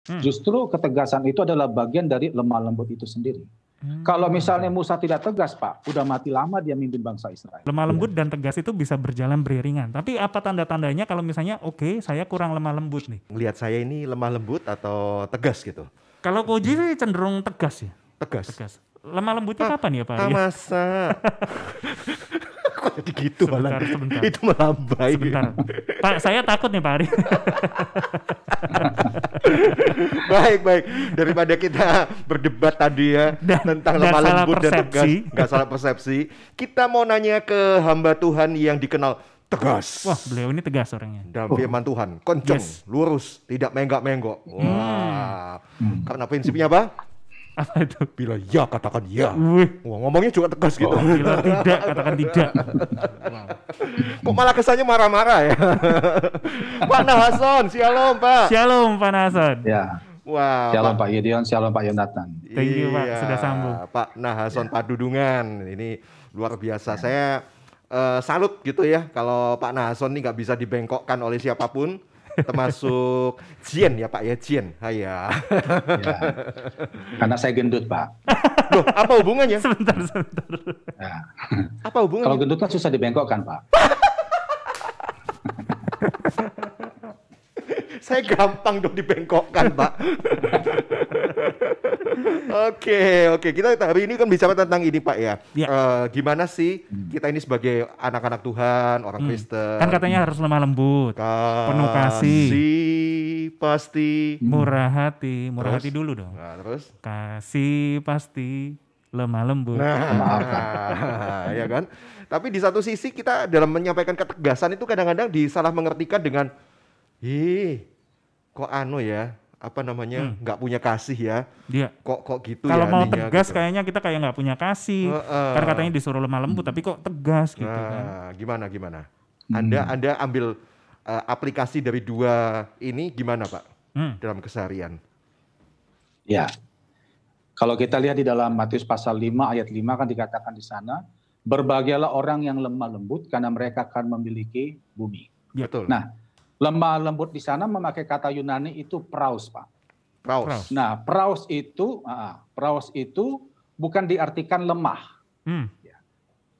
Hmm. Justru ketegasan itu adalah bagian dari lemah lembut itu sendiri. Kalau misalnya Musa tidak tegas, Pak, udah mati lama dia mimpin bangsa Israel. Lemah lembut dan tegas itu bisa berjalan beriringan. Tapi apa tanda-tandanya kalau misalnya oke, saya kurang lemah lembut nih? Ngelihat saya ini lemah lembut atau tegas gitu? Kalau Koji sih cenderung tegas ya. Tegas. Tegas. Lemah lembutnya kapan ya Pak? Masa? Kok jadi gitu malah? Sebentar. Itu melambai. Sebentar. Pak, saya takut nih Pak Ari. Baik. Daripada kita berdebat tadi ya tentang lemah lembut dan tegas, nggak salah persepsi. Kita mau nanya ke hamba Tuhan yang dikenal tegas. Wah, beliau ini tegas orangnya. Dan firman Tuhan, kenceng, lurus, tidak menggak-menggok. Wah, karena prinsipnya apa? Apa itu? Bila ya, katakan ya. Wah, ngomongnya juga tegas gitu. Bila tidak, katakan tidak. Wow. Kok malah kesannya marah-marah ya? Pak Nahason, shalom Pak. Shalom Pak Nahason. Ya. Wow. Shalom Pak Gideon, shalom Pak Yonatan. Thank you Pak, sudah sambung. Pak Nahason Padudungan, ini luar biasa. Saya salut gitu ya, kalau Pak Nahason ini nggak bisa dibengkokkan oleh siapapun. Termasuk Jien ya Pak ya, Jien. Ya. Karena saya gendut Pak. Loh, apa hubungannya? Sebentar. Ya. Apa hubungannya? Kalau gendut kan susah dibengkokkan Pak. Saya gampang dong dibengkokkan Pak. Oke. Kita hari ini kan bicara tentang ini Pak ya. Gimana sih kita ini sebagai anak-anak Tuhan, orang Kristen. Kan katanya harus lemah lembut, penuh kasih, pasti murah hati dulu dong. Nah, terus kasih pasti lemah lembut. Nah, ya kan. Tapi di satu sisi kita dalam menyampaikan ketegasan itu kadang-kadang disalah mengertikan dengan kok ya, apa namanya, nggak punya kasih ya. Dia. Kok gitu kalau ya. Kalau mau aninya, tegas gitu. kayaknya kita kayak nggak punya kasih. Karena katanya disuruh lemah lembut, tapi kok tegas gitu kan. Gimana? Anda ambil aplikasi dari dua ini gimana Pak? Dalam keseharian. Ya. Kalau kita lihat di dalam Matius pasal 5 ayat 5 kan dikatakan di sana, berbahagialah orang yang lemah lembut karena mereka akan memiliki bumi. Ya. Betul. Nah, lemah lembut di sana memakai kata Yunani itu praus, Pak. Praus. Nah, praus itu bukan diartikan lemah. Ya.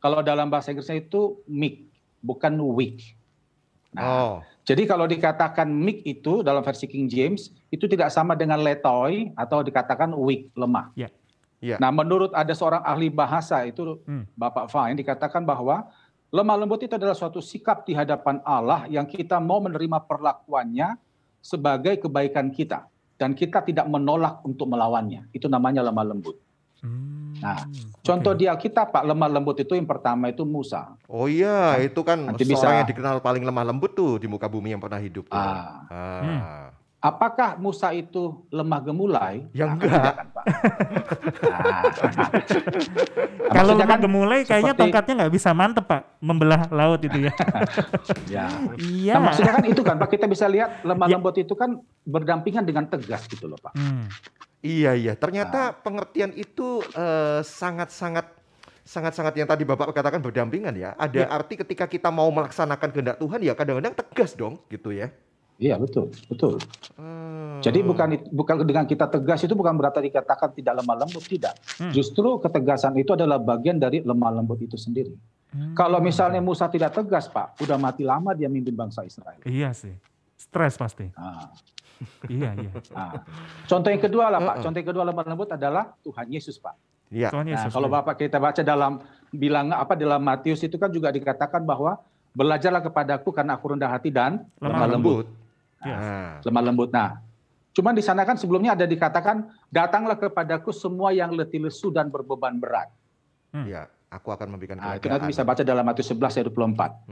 Kalau dalam bahasa Inggrisnya itu meek, bukan weak. Nah, jadi kalau dikatakan meek itu dalam versi King James itu tidak sama dengan letoi atau dikatakan weak, lemah. Yeah. Yeah. Nah, menurut ada seorang ahli bahasa itu Bapak Fine dikatakan bahwa lemah lembut itu adalah suatu sikap di hadapan Allah yang kita mau menerima perlakuannya sebagai kebaikan kita. Dan kita tidak menolak untuk melawannya. Itu namanya lemah lembut. Nah, contoh di Alkitab Pak, lemah lembut itu yang pertama itu Musa. Oh iya, itu kan seorang yang dikenal paling lemah lembut tuh di muka bumi yang pernah hidup tuh. Apakah Musa itu lemah gemulai? Ya enggak. Kan, Pak. Kalau lemah gemulai kayaknya tongkatnya nggak bisa mantep Pak, membelah laut itu ya. Iya. Nah, maksudnya kan itu kan Pak, kita bisa lihat lemah lembut itu kan berdampingan dengan tegas gitu loh Pak. Iya. Ternyata pengertian itu sangat-sangat yang tadi Bapak katakan berdampingan ya. Ada arti ketika kita mau melaksanakan kehendak Tuhan ya kadang-kadang tegas dong gitu ya. Iya betul. Jadi bukan dengan kita tegas itu bukan berarti dikatakan tidak lemah lembut, tidak. Justru ketegasan itu adalah bagian dari lemah lembut itu sendiri. Kalau misalnya Musa tidak tegas Pak, udah mati lama dia mimpin bangsa Israel. Iya sih, stres pasti. Iya. Contoh yang kedua lah Pak, contoh yang kedua lemah lembut adalah Tuhan Yesus Pak. Iya. Nah, kalau Bapak kita baca dalam dalam Matius itu kan juga dikatakan bahwa belajarlah kepadaku karena aku rendah hati dan lemah lembut. Lemah lembut. Nah, cuman di sana kan sebelumnya ada dikatakan datanglah kepadaku semua yang letih lesu dan berbeban berat. Ya, aku akan memberikan kelegaan. Itu nanti bisa baca dalam Matius 11 ayat 24.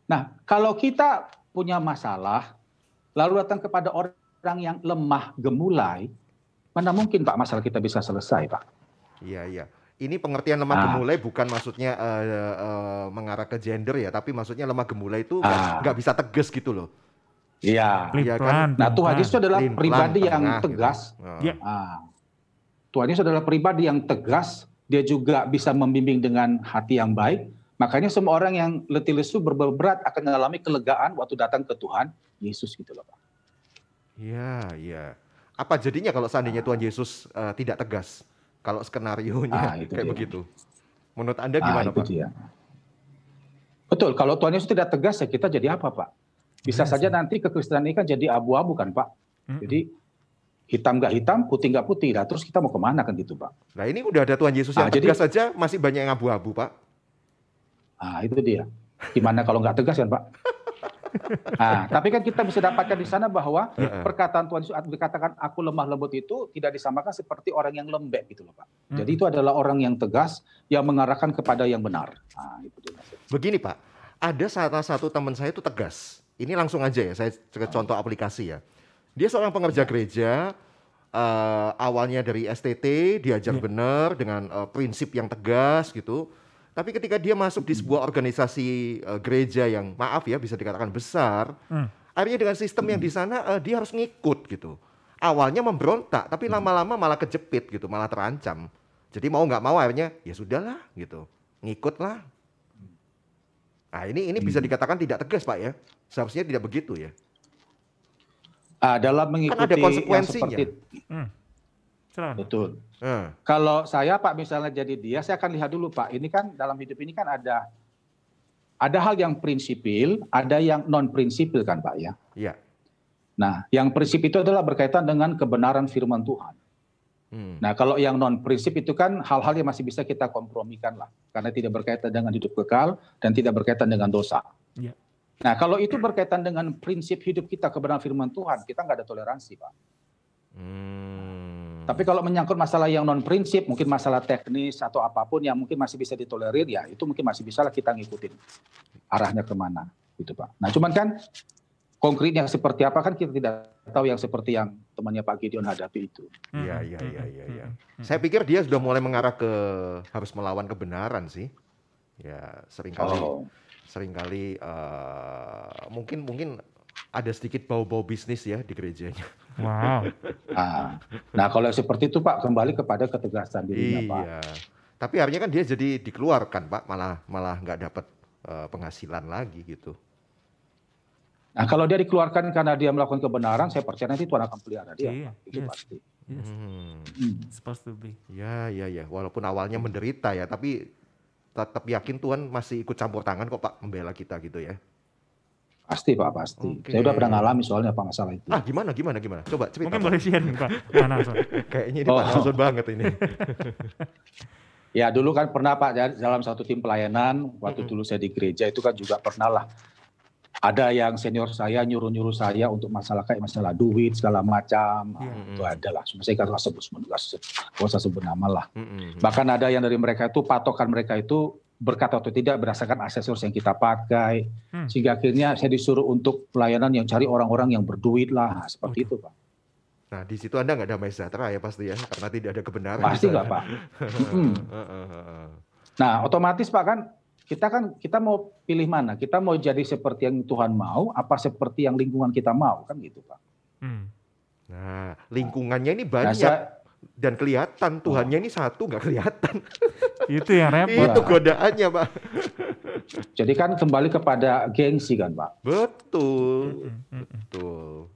Nah, kalau kita punya masalah lalu datang kepada orang yang lemah gemulai, mana mungkin Pak masalah kita bisa selesai, Pak? Iya. Ini pengertian lemah gemulai bukan maksudnya mengarah ke gender ya, tapi maksudnya lemah gemulai itu nggak bisa tegas gitu loh. Iya. Kan? Nah, Tuhan Yesus adalah pribadi yang tegas. Gitu. Tuhan Yesus adalah pribadi yang tegas. Dia juga bisa membimbing dengan hati yang baik. Makanya semua orang yang letih lesu berberat akan mengalami kelegaan waktu datang ke Tuhan Yesus gitu loh Pak. Iya. Apa jadinya kalau seandainya Tuhan Yesus tidak tegas? Kalau skenarionya kayak dia. begitu. Menurut Anda gimana, itu Pak? Dia. Betul, kalau Tuhan Yesus tidak tegas ya kita jadi apa, Pak? Bisa saja nanti kekristenan ini kan jadi abu-abu kan, Pak. Jadi hitam nggak hitam, putih nggak putih. Nah, terus kita mau kemana kan gitu, Pak? Nah ini udah ada Tuhan Yesus yang tegas saja masih banyak yang abu-abu, Pak. Itu dia. Gimana kalau nggak tegas kan, Pak? Tapi kan kita bisa dapatkan di sana bahwa perkataan Tuhan Yesus dikatakan aku lemah lembut itu tidak disamakan seperti orang yang lembek gitu loh, Pak. Jadi itu adalah orang yang tegas yang mengarahkan kepada yang benar. Itu dia. Begini, Pak. Ada salah satu teman saya itu tegas. Ini langsung aja ya, saya contoh aplikasi ya. Dia seorang pengerja gereja, awalnya dari STT, diajar benar dengan prinsip yang tegas gitu. Tapi ketika dia masuk di sebuah organisasi gereja yang maaf ya bisa dikatakan besar, akhirnya dengan sistem yang di sana dia harus ngikut gitu. Awalnya memberontak, tapi lama-lama malah kejepit gitu, malah terancam. Jadi mau nggak mau akhirnya ya sudahlah gitu, ngikutlah. Nah ini bisa dikatakan tidak tegas, Pak ya. Seharusnya tidak begitu ya. Dalam mengikuti kan ada konsekuensinya. Betul. Kalau saya, Pak, misalnya jadi dia, saya akan lihat dulu, Pak. Ini kan dalam hidup ini kan ada hal yang prinsipil, ada yang non prinsipil kan, Pak ya. Iya. Nah, yang prinsip itu adalah berkaitan dengan kebenaran firman Tuhan. Nah, kalau yang non prinsip itu kan hal-hal yang masih bisa kita kompromikan lah, karena tidak berkaitan dengan hidup kekal dan tidak berkaitan dengan dosa. Iya. Nah, kalau itu berkaitan dengan prinsip hidup kita, kebenaran firman Tuhan, kita nggak ada toleransi, Pak. Tapi kalau menyangkut masalah yang non prinsip, mungkin masalah teknis atau apapun yang mungkin masih bisa ditolerir, ya itu mungkin masih bisa lah kita ngikutin arahnya kemana, gitu, Pak. Nah, cuman kan konkretnya seperti apa kan kita tidak tahu, yang seperti yang temannya Pak Gideon hadapi itu. Iya. Saya pikir dia sudah mulai mengarah ke harus melawan kebenaran sih. Ya seringkali mungkin ada sedikit bau-bau bisnis ya di gerejanya. Wow. Nah kalau seperti itu, Pak, kembali kepada ketegasan dirinya, Pak. Iya. Tapi akhirnya kan dia jadi dikeluarkan, Pak, malah nggak dapat penghasilan lagi gitu. Nah, kalau dia dikeluarkan karena dia melakukan kebenaran, saya percaya nanti Tuhan akan pelihara dia. Iya, itu pasti. Supposed to be. Ya. Walaupun awalnya menderita ya, tapi tetap yakin Tuhan masih ikut campur tangan kok, Pak, membela kita gitu ya. Pasti, Pak, pasti. Okay. Saya udah pernah ngalami soalnya Pak masalah itu. Gimana? Coba cerita. Mungkin boleh share nih, Pak. Kayaknya ini Pak Nason banget ini. Ya, dulu kan pernah, Pak, dalam satu tim pelayanan, waktu dulu saya di gereja itu kan juga pernah lah. Ada yang senior saya nyuruh saya untuk masalah kayak masalah duit segala macam. Itu ada lah. Saya nggak usah sebut nama lah. Bahkan ada yang dari mereka itu patokan mereka itu berkata atau tidak berdasarkan aksesoris yang kita pakai. Sehingga akhirnya saya disuruh untuk pelayanan yang cari orang-orang yang berduit lah. Seperti itu, Pak. Nah, di situ Anda nggak damai sejahtera ya pasti ya, karena tidak ada kebenaran. Pasti nggak, Pak. Nah, otomatis, Pak, kan kita mau pilih mana? Kita mau jadi seperti yang Tuhan mau, apa seperti yang lingkungan kita mau, kan gitu, Pak. Nah, lingkungannya ini banyak dan kelihatan, Tuhannya ini satu nggak kelihatan. Itu yang repot. Itu godaannya, Pak. Jadi kan kembali kepada gengsi kan, Pak. Betul.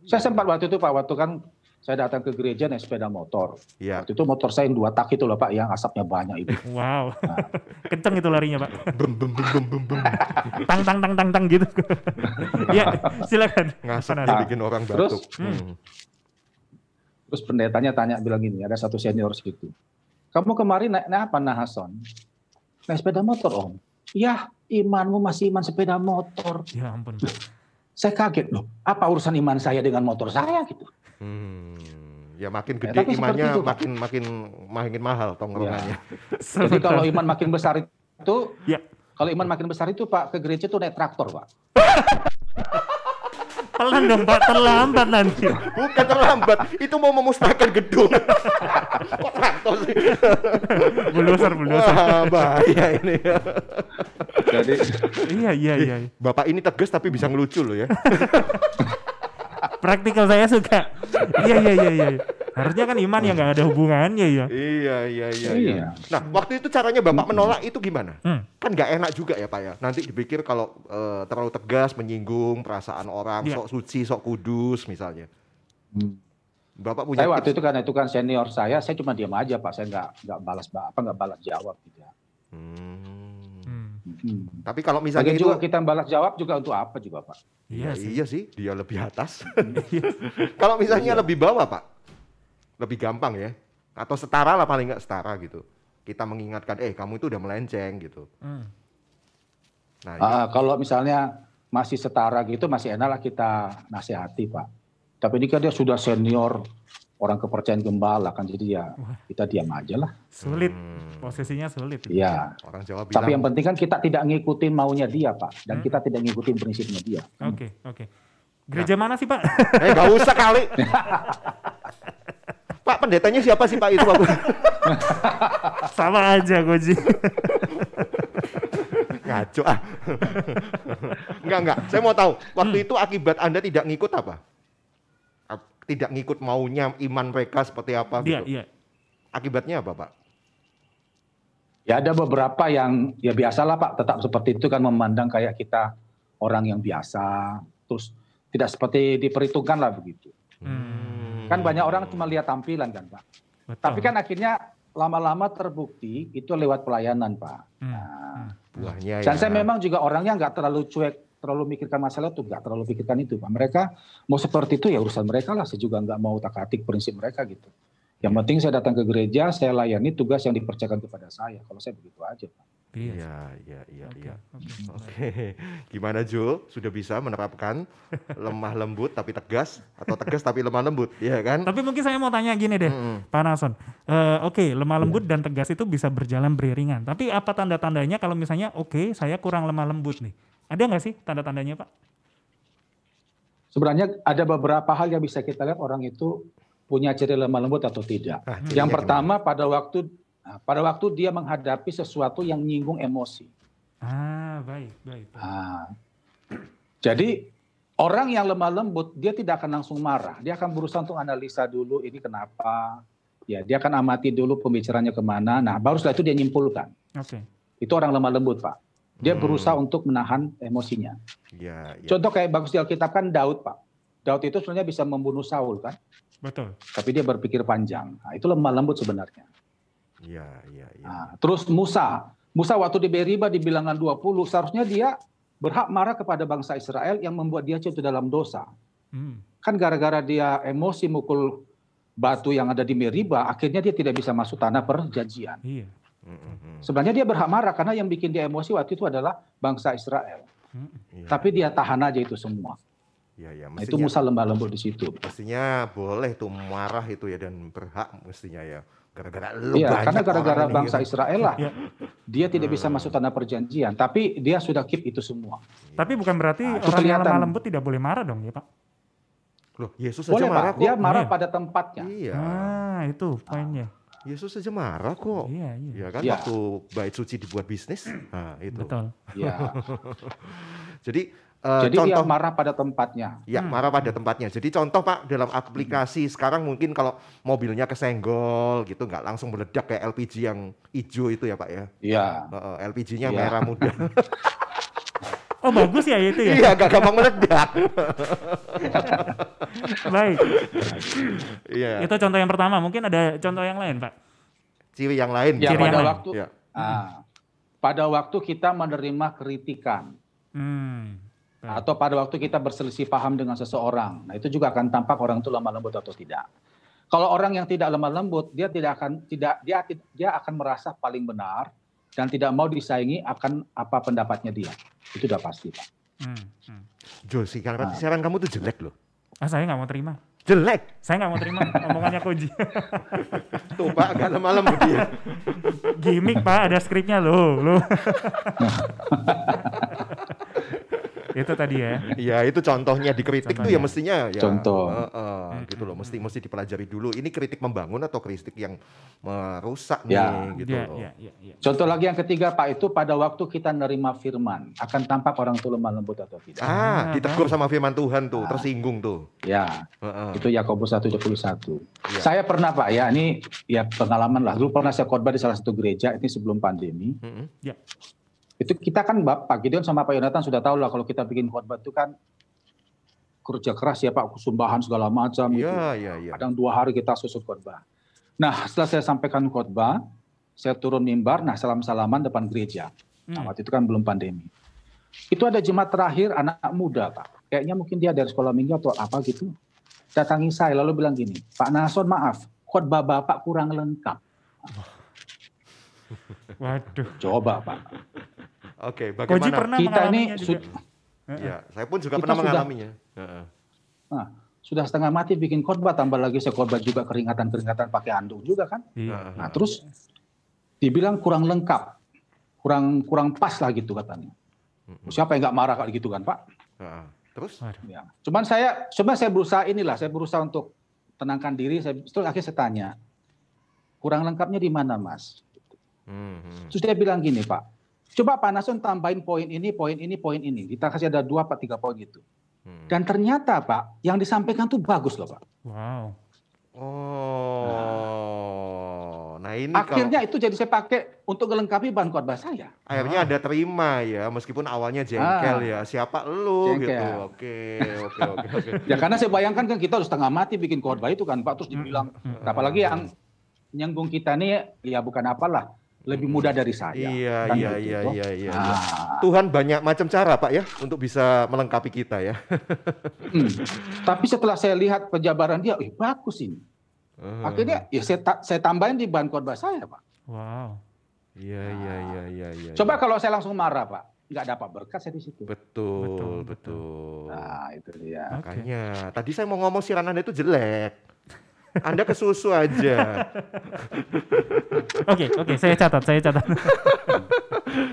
Saya sempat waktu itu, Pak, waktu kan saya datang ke gereja naik sepeda motor. Ya. Waktu itu motor saya yang 2 tak itu loh, Pak, yang asapnya banyak itu. Wow. Kenceng itu larinya, Pak. Bum. Tang gitu. Ya, silakan. Ngasapnya bikin orang batuk. Terus pendetanya bilang gini, ada satu senior situ. Kamu kemarin naik apa, Nahason? Naik sepeda motor, Om. Ya, imanmu masih iman sepeda motor. Ya ampun. Saya kaget loh, apa urusan iman saya dengan motor saya gitu. Ya makin gede imannya itu, makin mahal tongkrongannya. Jadi kalau iman makin besar itu, Pak, ke gereja tuh naik traktor, Pak. Pelan dong, Pak, terlambat nanti. Bukan terlambat, itu mau memusnahkan gedung. Kok traktor sih? Bulldozer. Wah, bahaya ini. Jadi, iya. Bapak ini tegas tapi bisa ngelucu loh ya. Praktikal saya suka. Iya. Harusnya kan iman yang nggak ada hubungannya ya. Iya. Nah, waktu itu caranya Bapak menolak itu gimana? Kan nggak enak juga ya, Pak ya. Nanti dipikir kalau terlalu tegas menyinggung perasaan orang, sok suci, sok kudus misalnya. Bapak punya Saya waktu tips? itu karena itu kan senior saya cuma diam aja Pak, saya nggak balas jawab gitu ya. Tapi kalau misalnya Lagi itu juga kita balas jawab juga untuk apa juga Pak? iya sih, dia lebih atas. Kalau misalnya lebih bawah Pak, lebih gampang ya, atau setara lah paling nggak setara gitu. Kita mengingatkan, kamu itu udah melenceng gitu. Nah, Kalau misalnya masih setara gitu masih enak lah kita nasihati Pak. Tapi ini kan dia sudah senior, orang kepercayaan gembala kan, jadi ya kita diam aja lah. Sulit, posisinya sulit. Iya. orang Jawa bilang. Tapi yang penting kan kita tidak ngikutin maunya dia Pak, dan kita tidak ngikutin prinsipnya dia. Oke. Gereja mana sih Pak? Gak usah kali. Pak, pendetanya siapa sih Pak itu Pak? Sama aja Koji. Ngaco ah. Enggak. Saya mau tahu, waktu itu akibat Anda tidak ngikut apa? Tidak ngikut maunya iman mereka seperti apa gitu? Iya. Akibatnya apa Pak? Ya ada beberapa yang ya biasalah Pak, tetap seperti itu kan, memandang kayak kita orang yang biasa, terus tidak seperti diperhitungkan lah begitu. Kan banyak orang cuma lihat tampilan kan Pak. Betul. Tapi kan akhirnya lama-lama terbukti itu lewat pelayanan Pak. Buahnya Dan ya. saya memang juga orangnya nggak terlalu cuek, terlalu mikirkan masalah itu, nggak terlalu pikirkan itu Pak. Mereka mau seperti itu ya urusan mereka lah, saya juga nggak mau tak-atik prinsip mereka gitu. Yang penting saya datang ke gereja, saya layani tugas yang dipercayakan kepada saya. Kalau saya begitu aja Pak. Iya. Oke. Gimana Jo? Sudah bisa menerapkan lemah lembut tapi tegas, atau tegas tapi lemah lembut, ya kan? Tapi mungkin saya mau tanya gini deh, Pak Nason. Oke, lemah lembut dan tegas itu bisa berjalan beriringan. Tapi apa tanda-tandanya kalau misalnya saya kurang lemah lembut nih? Ada nggak sih tanda-tandanya Pak? Sebenarnya ada beberapa hal yang bisa kita lihat orang itu punya ciri lemah lembut atau tidak. Yang pertama pada waktu dia menghadapi sesuatu yang nyinggung emosi. Baik. Jadi orang yang lemah lembut dia tidak akan langsung marah. Dia akan berusaha untuk analisa dulu ini kenapa. Ya, dia akan amati dulu pembicaranya kemana. Nah, baru setelah itu dia nyimpulkan. Itu orang lemah lembut Pak. Dia berusaha untuk menahan emosinya. Ya. Contoh kayak bagus di Alkitab kan Daud Pak. Daud itu sebenarnya bisa membunuh Saul kan. Betul. Tapi dia berpikir panjang. Nah, itu lemah lembut sebenarnya. Iya. Nah, terus Musa waktu di Beriba di Bilangan 20 seharusnya dia berhak marah kepada bangsa Israel yang membuat dia jatuh dalam dosa. Kan gara-gara dia emosi mukul batu yang ada di Meriba, akhirnya dia tidak bisa masuk tanah perjanjian. Iya. Sebenarnya dia berhak marah karena yang bikin dia emosi waktu itu adalah bangsa Israel. Tapi dia tahan aja itu semua. Iya, Nah, itu Musa lemah lembut di situ. Mestinya boleh tuh marah itu ya, dan berhak mestinya ya. Gara-gara lu Iya, karena banyak gara-gara orang bangsa ini. Israel lah. Dia tidak bisa masuk tanah perjanjian, tapi dia sudah keep itu semua. Tapi bukan berarti itu orang yang kelihatan. lemah lembut tidak boleh marah dong ya Pak? Loh, Yesus saja Boleh marah Pak, kok. dia marah Iya. pada tempatnya. Iya. Itu poinnya. Yesus saja marah kok. Iya. Ya kan, Iya. waktu bait suci dibuat bisnis. Nah, itu. Betul. Ya. Jadi Jadi dia contoh marah pada tempatnya. ya marah pada tempatnya. Jadi contoh Pak, dalam aplikasi sekarang mungkin kalau mobilnya kesenggol gitu nggak langsung meledak kayak LPG yang hijau itu ya Pak ya. Iya. LPG-nya Iya. merah muda. Oh bagus ya itu ya. Iya, nggak gampang meledak. Baik. Iya. Itu contoh yang pertama. Mungkin ada contoh yang lain Pak. Ciri yang lain. Ya, Ciri yang pada lain. waktu Ya. pada waktu kita menerima kritikan atau pada waktu kita berselisih paham dengan seseorang, nah itu juga akan tampak orang itu lemah lembut atau tidak. Kalau orang yang tidak lemah lembut, dia akan merasa paling benar dan tidak mau disaingi akan apa pendapatnya dia. Itu udah pasti Pak. Jo, siaran kamu tuh jelek loh. Saya nggak mau terima. Jelek. Saya nggak mau terima omongannya Koji. Tuh Pak, agak lemah lembut dia. Gimik Pak, ada skripnya loh. Itu tadi ya. Iya, itu contohnya dikritik tuh ya mestinya ya. Contoh. Gitu loh, mesti dipelajari dulu. Ini kritik membangun atau kritik yang merusak nih Ya. gitu. Ya. Contoh lagi yang ketiga Pak, itu pada waktu kita nerima firman, akan tampak orang itu lemah lembut atau tidak. Ditegur sama firman Tuhan tuh, tersinggung tuh. Ya, itu Yakobus 1:21. Ya. Saya pernah Pak ya, ini ya pengalaman lah. Dulu pernah saya khotbah di salah satu gereja, ini sebelum pandemi. Ya. Itu kita kan Pak Gideon sama Pak Yonatan sudah tahu lah kalau kita bikin khotbah itu kan kerja keras ya Pak, sumbahan segala macam. Iya. Kadang 2 hari kita susut khotbah. Nah setelah saya sampaikan khotbah, saya turun mimbar, nah salam-salaman depan gereja. Nah, waktu itu kan belum pandemi. Itu ada jemaat terakhir anak muda Pak. Kayaknya mungkin dia dari sekolah minggu atau apa gitu. Datangi saya lalu bilang gini, Pak Nason maaf, khotbah Bapak kurang lengkap. Waduh. Coba Pak. Oke, Koji bagaimana? pernah Kita ini mengalaminya juga. Ya, saya pun juga Kita pernah sudah- mengalaminya. Nah, sudah setengah mati bikin khotbah, tambah lagi saya khotbah juga keringatan pakai handuk juga kan. Iya. Nah, terus dibilang kurang lengkap, kurang pas lah gitu katanya. Siapa yang nggak marah kalau gitu kan Pak? Terus? Waduh. Ya. Cuman saya berusaha untuk tenangkan diri. Setelah akhirnya saya tanya, kurang lengkapnya di mana Mas? Terus dia bilang gini Pak, coba Pak Nason tambahin poin ini. Kita kasih ada 2 atau 3 poin gitu. Dan ternyata Pak, yang disampaikan tuh bagus loh Pak. Wow. Nah ini Akhirnya itu jadi saya pakai untuk melengkapi bahan khotbah saya. akhirnya ada terima ya, meskipun awalnya jengkel ya. Siapa lu Jengkel. gitu. Oke. Ya karena saya bayangkan kan kita harus setengah mati bikin khotbah itu kan Pak, terus dibilang, apalagi yang nyenggung kita nih ya bukan apalah, lebih muda dari saya. Iya. Kan gitu, toh. Nah, Tuhan banyak macam cara Pak ya untuk bisa melengkapi kita ya. Tapi setelah saya lihat penjabaran dia, bagus ini. Akhirnya ya saya tambahin di bahan khotbah saya Pak. Wow. Iya. Coba kalau saya langsung marah Pak, nggak dapat berkat saya di situ. Betul. Nah itu dia. Makanya tadi saya mau ngomong siaran Anda itu jelek. Anda kesusu aja. Oke, saya catat.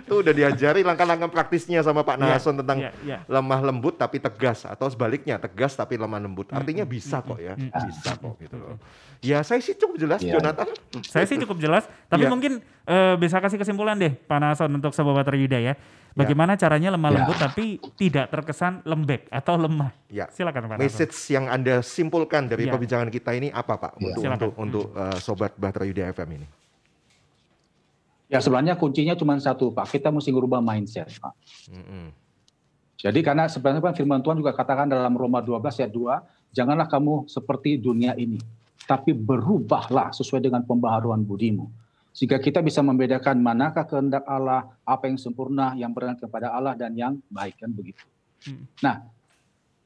Tuh udah diajari langkah-langkah praktisnya sama Pak Nason tentang Iya. lemah lembut tapi tegas, atau sebaliknya tegas tapi lemah lembut. Artinya bisa kok ya, bisa kok gitu loh. Ya saya sih cukup jelas, Jonathan. Saya sih cukup jelas, tapi Iya. mungkin bisa kasih kesimpulan deh Pak Nason untuk Sobat Yuda ya. Bagaimana caranya lemah lembut tapi tidak terkesan lembek atau lemah. Ya. Silakan Pak Nason. Message yang Anda simpulkan dari Iya. perbincangan kita ini apa Pak untuk Sobat Bahtera Yuda FM ini? Ya sebenarnya kuncinya cuma satu Pak, kita mesti merubah mindset Pak. Jadi karena sebenarnya kan firman Tuhan juga katakan dalam Roma 12 ayat 2, janganlah kamu seperti dunia ini, tapi berubahlah sesuai dengan pembaharuan budimu. Sehingga kita bisa membedakan manakah kehendak Allah, apa yang sempurna, yang berkenan kepada Allah, dan yang baik, kan begitu. Nah,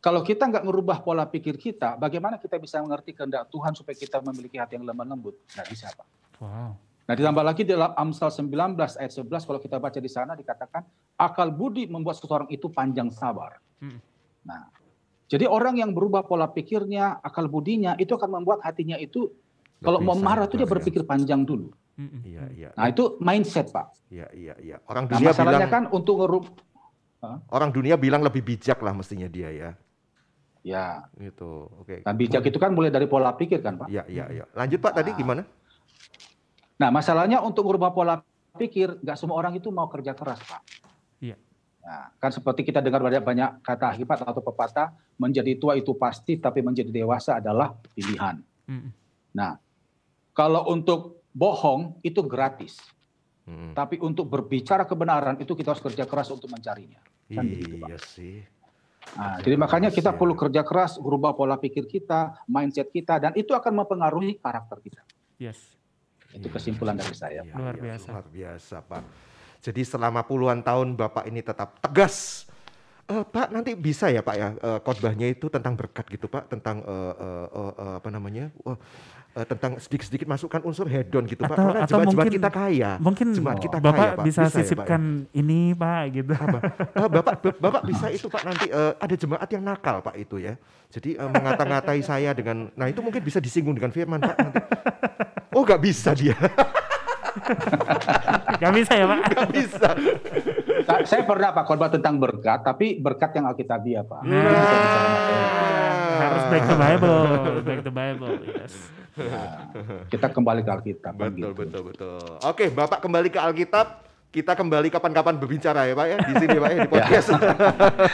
kalau kita nggak merubah pola pikir kita, bagaimana kita bisa mengerti kehendak Tuhan supaya kita memiliki hati yang lemah lembut? Nggak bisa Pak. Wow. Nah ditambah lagi dalam Amsal 19 ayat 11 kalau kita baca di sana dikatakan akal budi membuat seseorang itu panjang sabar. Nah, jadi orang yang berubah pola pikirnya, akal budinya itu akan membuat hatinya itu kalau mau marah itu dia berpikir panjang dulu. Iya. Nah itu mindset Pak. Iya. Orang Nah, dunia masalahnya bilang kan untuk orang dunia bilang lebih bijak lah mestinya dia ya. Ya. Gitu. Oke. Dan bijak itu kan mulai dari pola pikir kan Pak. Iya. Lanjut Pak tadi gimana? Nah masalahnya untuk merubah pola pikir, nggak semua orang itu mau kerja keras Pak. Iya. Nah, kan seperti kita dengar banyak kata akibat atau pepatah, menjadi tua itu pasti, tapi menjadi dewasa adalah pilihan. Nah, kalau untuk bohong itu gratis, tapi untuk berbicara kebenaran itu kita harus kerja keras untuk mencarinya. Kan begitu, Pak. Iya sih. Nah, jadi makanya kita perlu kerja keras, berubah pola pikir kita, mindset kita, dan itu akan mempengaruhi karakter kita. Yes. Itu kesimpulan dari saya. Iya, Luar biasa. Luar biasa Pak. Jadi selama puluhan tahun Bapak ini tetap tegas. Pak nanti bisa ya Pak ya khotbahnya itu tentang berkat gitu Pak, tentang tentang sedikit-sedikit masukkan unsur hedon gitu Pak. Karena Atau jemaat mungkin kita kaya. Mungkin Jemaat kita Bapak kaya, Pak. bisa Bisa ya, Pak, sisipkan ini Pak gitu. Bapak bisa itu Pak nanti ada jemaat yang nakal Pak itu ya. Jadi mengata-ngatai saya dengan, nah itu mungkin bisa disinggung dengan firman Pak nanti. Oh nggak bisa dia. Gak bisa ya Pak? Nggak bisa. Saya pernah Pak khotbah tentang berkat, tapi berkat yang alkitabiah Pak. Harus back to Bible, yes. Nah, kita kembali ke Alkitab. Betul. Oke, Bapak kembali ke Alkitab. Kita kembali kapan-kapan berbicara ya Pak ya di sini Pak ya di podcast.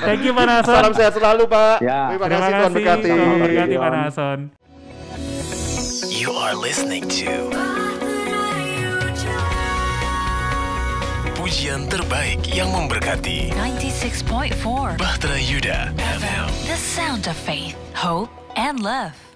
Thank you Pak Nason. Salam sehat selalu Pak. Ya. Terima kasih Tuhan berkati. Tuhan berkati Pak Nason. You are listening to pujian terbaik yang memberkati. 96.4 Bahtera Yuda FM. The sound of faith, hope, and love.